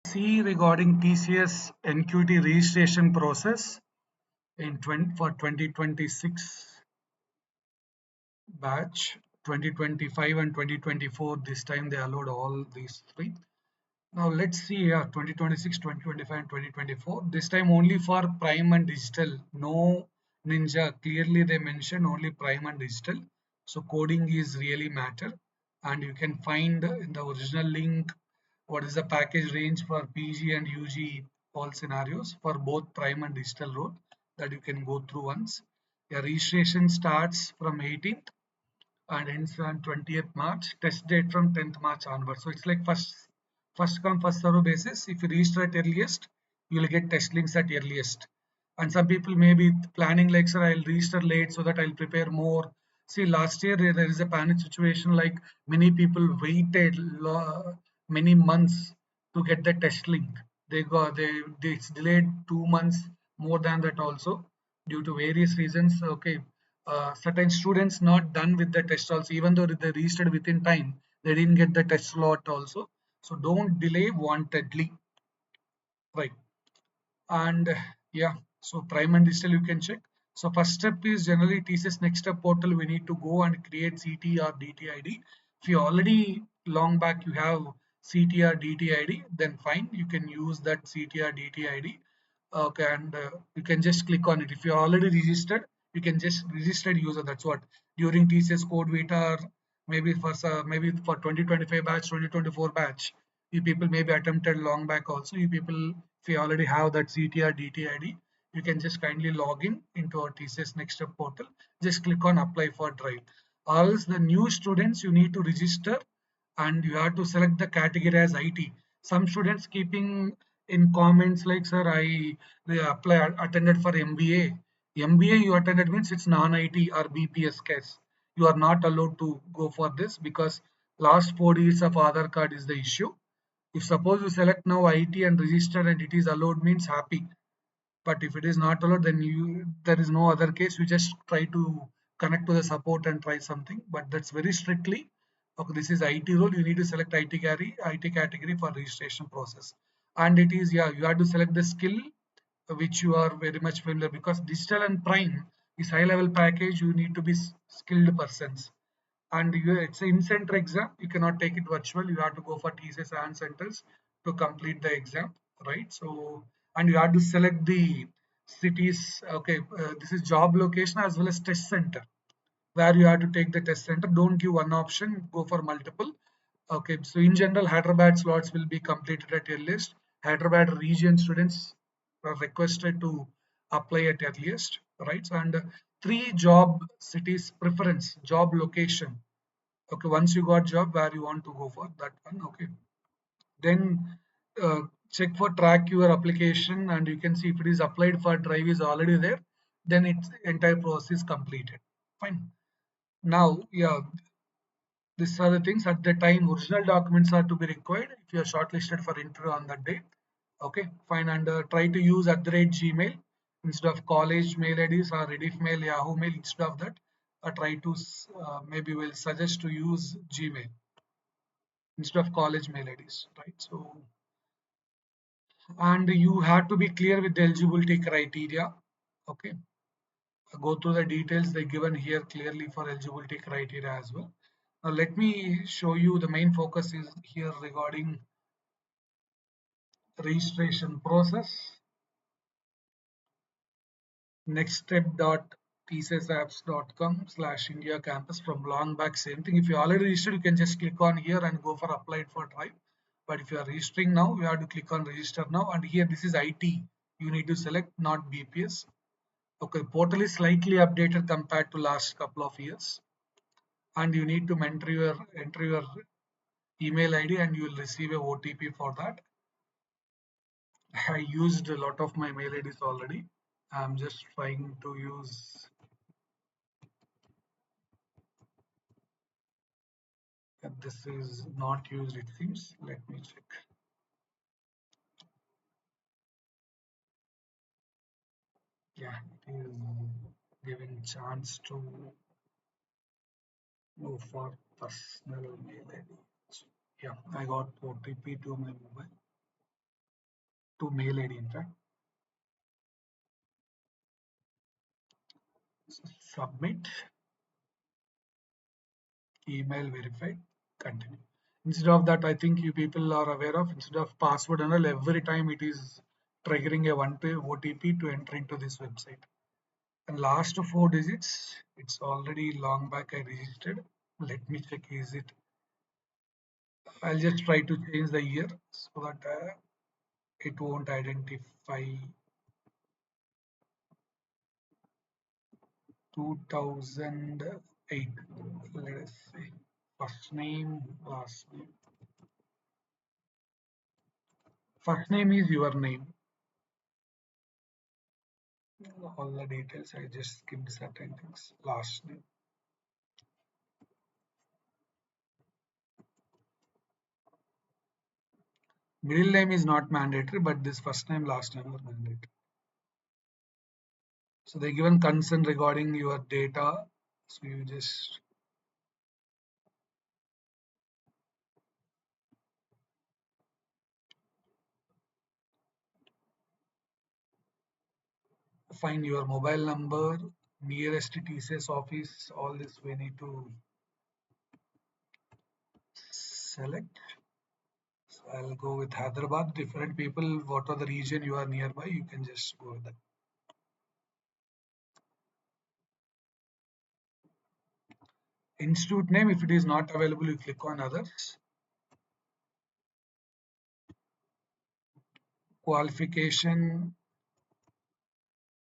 See regarding TCS NQT registration process for 2026 batch, 2025 and 2024. This time they allowed all these three. Now let's see here 2026, 2025 and 2024. This time only for prime and digital. No ninja. Clearly they mention only prime and digital. So coding is really matter. And you can find in the original link what is the package range for PG and UG all scenarios for both prime and digital role that you can go through once. Your registration starts from 18th and ends on 20th March. Test date from 10th March onwards. So it's like first come first serve basis. If you register at earliest, you will get test links at earliest. And some people may be planning like, sir, I'll register late so that I'll prepare more. See, last year there is a panic situation. Like many people waited many months to get the test link. They it's delayed 2 months more than that also due to various reasons. Okay, certain students not done with the test also, even though they registered within time, they didn't get the test slot also. So don't delay wantedly, right? And yeah, so prime and digital you can check. So first step is generally TCS next step portal. We need to go and create CT or DT ID. If you already long back you have CT or DT ID, then fine, you can use that CT or DT ID. Okay, and you can just click on it. If you're already registered, you can just registered user. That's what during TCS code Vita, or maybe for 2025 batch, 2024 batch, you people maybe attempted long back also. You people, if you already have that CT or DT ID, you can just kindly log in into our TCS Next Step portal. Just click on apply for drive. Or else the new students you need to register and you have to select the category as IT. Some students keeping in comments like, sir, they attended for MBA. MBA you attended means it's non-IT or BPS case. You are not allowed to go for this because last 4 digits of Aadhaar card is the issue. If suppose you select now IT and register and it is allowed means happy. But if it is not allowed, then there is no other case. You just try to connect to the support and try something. But that's very strictly. Okay, this is IT role. You need to select IT category for registration process. And it is, yeah, you have to select the skill which you are very much familiar, because digital and prime is high level package. You need to be skilled persons, and it's an in-center exam. You cannot take it virtual. You have to go for TCS and centers to complete the exam, right? So, and you have to select the cities. Okay, this is job location as well as test center where you have to take the test center. Don't give one option, go for multiple. Okay, so in general, Hyderabad slots will be completed at earliest. Hyderabad region students are requested to apply at earliest, right? So, and three job cities preference, job location. Okay, once you got job, where you want to go for that one. Okay, then check for track your application, and you can see if it is applied for drive is already there, then its entire process is completed. Fine. Now, yeah, these are the things. At the time original documents are to be required if you are shortlisted for interview on that day. Okay, fine. And try to use @gmail instead of college mail IDs or Rediff mail, Yahoo mail. Instead of that, try to maybe will suggest to use Gmail instead of college mail IDs, right? So, and you have to be clear with the eligibility criteria. Okay, go through the details they given here clearly for eligibility criteria as well. Now let me show you the main focus is here regarding registration process. Next step dot tcsapps.com/India campus from long back, same thing. If you already registered, you can just click on here and go for applied for drive. But if you are registering now, you have to click on register now, and here this is IT. You need to select, not BPS. Okay, portal is slightly updated compared to last couple of years, and you need to enter your email ID and you will receive a OTP for that. I used a lot of my mail IDs already. I'm just trying to use. This is not used, it seems. Let me check. Yeah, it is giving chance to go for personal mail ID. Yeah, I got OTP to my mobile. to mail ID in fact. Submit, email verified, continue. Instead of that, I think you people are aware of, instead of password and all, every time it is triggering a one-time OTP to enter into this website. And last four digits, it's already long back I registered. Let me check, is it? I'll just try to change the year so that it won't identify 2008. Let us see. First name, last name. First name is your name. All the details, I just skipped certain things. Last name. Middle name is not mandatory, but this first name, last name are mandatory. So they given consent regarding your data. So you just find your mobile number, nearest TCS office. All this we need to select. So I'll go with Hyderabad. Different people, what are the region you are nearby, you can just go with that. Institute name, if it is not available, you click on others. Qualification,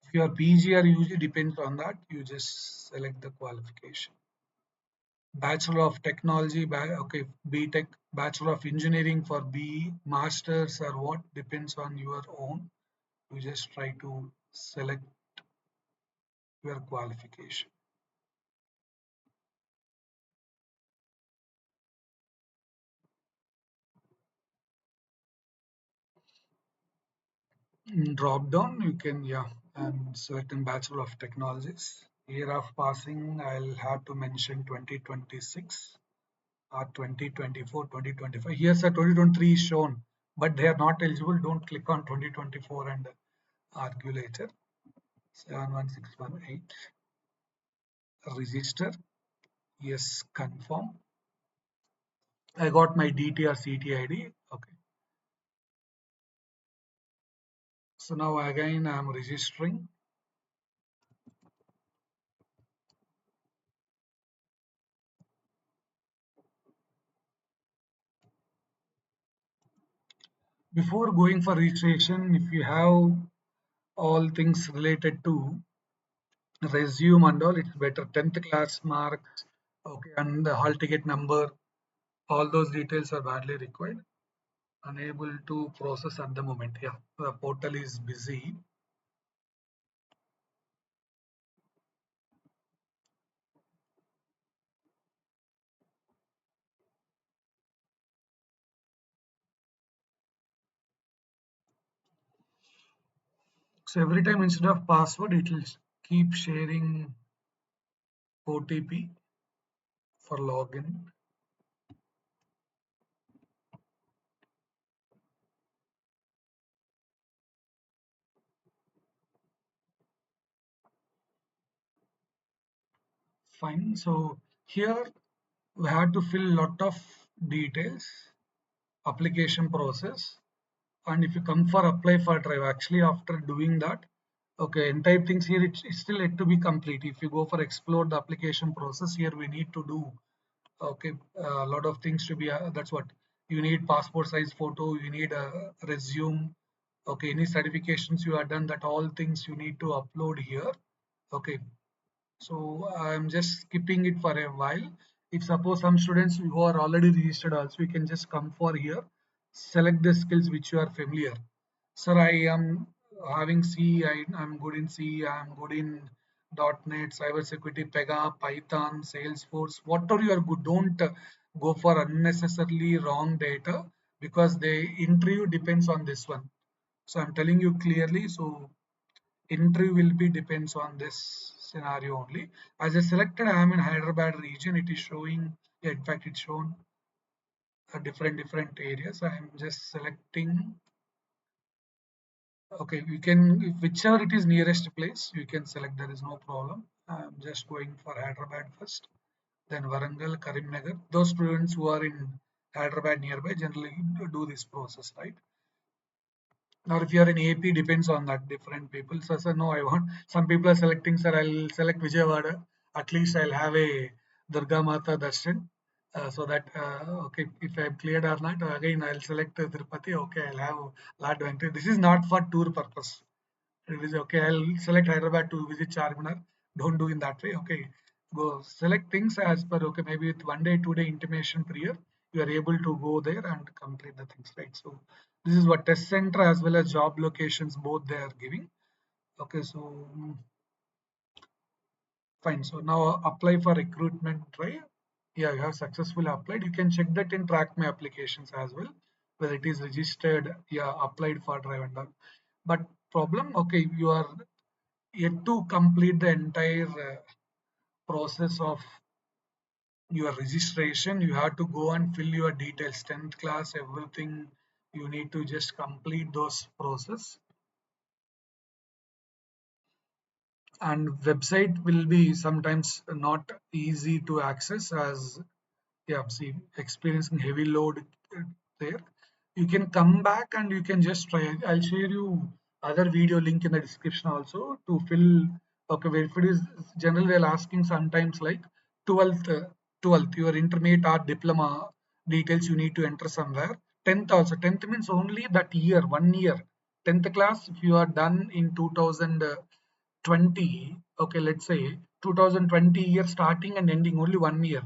if your PG or UG depends on that, you just select the qualification. Bachelor of Technology, okay, B.Tech, Bachelor of Engineering for B, Masters or what, depends on your own. You just try to select your qualification. In drop down, you can, yeah, and select in Bachelor of Technologies. Year of passing, I'll have to mention 2026 or 2024, 2025. Here's a 2023 is shown, but they are not eligible. Don't click on 2024 and argue later. 71618. Register. Yes, confirm. I got my DT or CT ID. Okay. So now again I'm registering. Before going for registration, if you have all things related to resume and all, it's better. 10th class marks, okay, and the hall ticket number, all those details are badly required. Unable to process at the moment. Yeah, the portal is busy. So every time instead of password, it will keep sharing OTP for login. Fine. So here we have to fill lot of details, application process, and if you come for apply for drive, actually after doing that, okay, entire things here it's still yet to be complete. If you go for explore the application process, here we need to do, okay, a lot of things to be, that's what you need: passport size photo, you need a resume, okay, any certifications you have done, that all things you need to upload here. Okay, so I'm just skipping it for a while. If suppose some students who are already registered also, you can just come for here, select the skills which you are familiar. Sir, I am having C, I'm good in C, I'm good in .NET, cybersecurity, Pega, Python, Salesforce, whatever you are good. Don't go for unnecessarily wrong data, because the interview depends on this one. So I'm telling you clearly. So entry will be depends on this scenario only. As I selected, I am in Hyderabad region. It is showing, yeah, in fact, it's shown different areas. I am just selecting Okay, you can, whichever it is nearest place, you can select, there is no problem. I'm just going for Hyderabad first, then Warangal, Karimnagar. Those students who are in Hyderabad nearby generally do this process, right? Or if you are in AP, depends on that, different people. So, sir, no, I want, some people are selecting, sir, I'll select Vijayawada. At least I'll have a Durga Mata Darshan. So that, okay, if I'm cleared or not, again, I'll select Tirupati. Okay, I'll have Lord Venkateswara. This is not for tour purpose. It is okay. I'll select Hyderabad to visit Charminar. Don't do in that way. Okay. Go select things as per, okay, maybe with 1 day, 2 day intimation prior, you are able to go there and complete the things, right? So this is what test center as well as job locations both they are giving. Okay, so fine. So now apply for recruitment, right? Yeah, you have successfully applied. You can check that in track my applications as well, whether it is registered, yeah, applied for drive and all. But problem, okay, you are yet to complete the entire process of your registration. You have to go and fill your details, 10th class, everything. You need to just complete those process, and website will be sometimes not easy to access, as yeah, see, experiencing heavy load there. You can come back and you can just try. I'll share you other video link in the description also to fill. Okay, where if it is generally they're asking sometimes like 12th, 12th, your intermediate or diploma details you need to enter somewhere. 10th also. 10th means only that year, 1 year. 10th class, if you are done in 2020, okay, let's say 2020 year starting and ending only 1 year.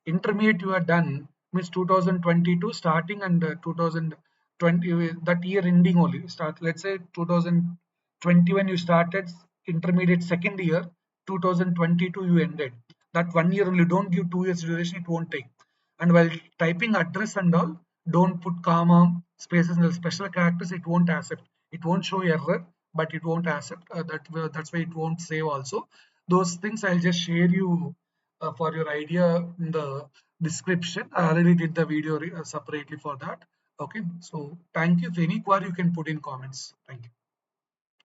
Intermediate you are done means 2022 starting and 2020 that year ending only. Start, let's say 2020 when you started intermediate second year, 2022 you ended. That 1 year only. Don't give 2 years duration. It won't take. And while typing address and all, don't put comma, spaces and special characters. It won't accept. It won't show error, but it won't accept. That's why it won't save also. Those things I'll just share you for your idea in the description. I already did the video separately for that. Okay, so thank you. If any query you can put in comments. Thank you.